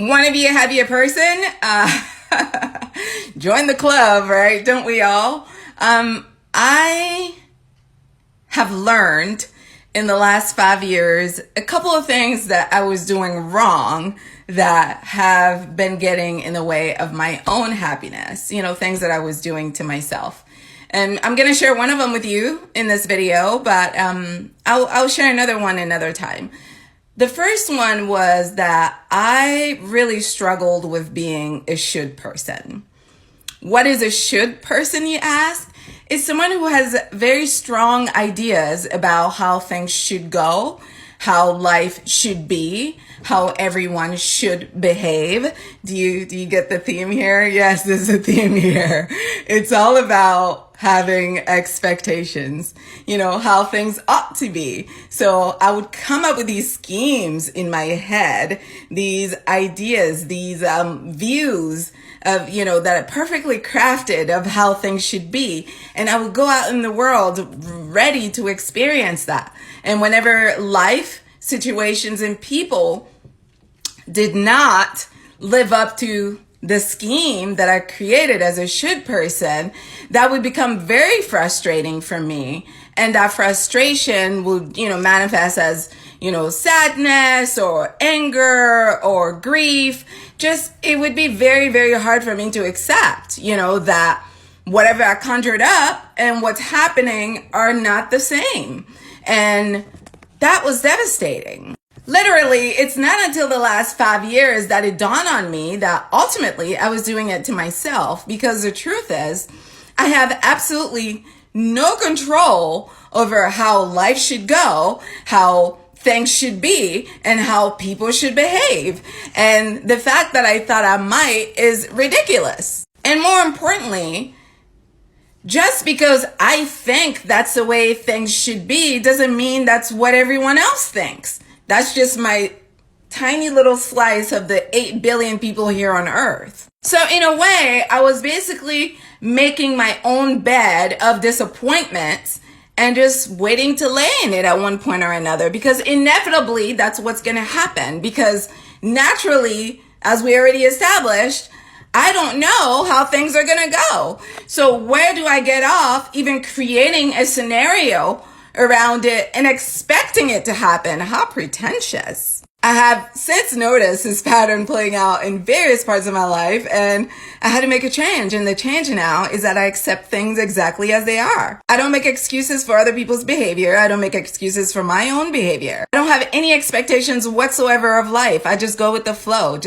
Want to be a happier person? Join the club, right? Don't we all? I have learned in the last 5 years a couple of things that I was doing wrong that have been getting in the way of my own happiness, things that I was doing to myself. And I'm going to share one of them with you in this video, but I'll share another one another time. The first one was that I really struggled with being a should person. What is a should person, you ask? It's someone who has very strong ideas about how things should go, how life should be, how everyone should behave. Do you get the theme here? Yes, there's a theme here. It's all about having expectations, how things ought to be. So I would come up with these schemes in my head, these ideas, these views of, that are perfectly crafted of how things should be. And I would go out in the world ready to experience that. And whenever life, situations, and people did not live up to the scheme that I created as a should person, that would become very frustrating for me. And that frustration would, manifest as, sadness or anger or grief. It would be very, very hard for me to accept, that whatever I conjured up and what's happening are not the same. And that was devastating. Literally, it's not until the last 5 years that it dawned on me that ultimately I was doing it to myself, because the truth is I have absolutely no control over how life should go, how things should be, and how people should behave. And the fact that I thought I might is ridiculous. And more importantly, just because I think that's the way things should be doesn't mean that's what everyone else thinks. That's just my tiny little slice of the 8 billion people here on earth. So in a way, I was basically making my own bed of disappointments and just waiting to lay in it at one point or another, because inevitably that's what's going to happen. Because naturally, as we already established, I don't know how things are going to go. So where do I get off even creating a scenario around it and expecting it to happen? How pretentious. I have since noticed this pattern playing out in various parts of my life, and I had to make a change. And the change now is that I accept things exactly as they are. I don't make excuses for other people's behavior. I don't make excuses for my own behavior. I don't have any expectations whatsoever of life. I just go with the flow.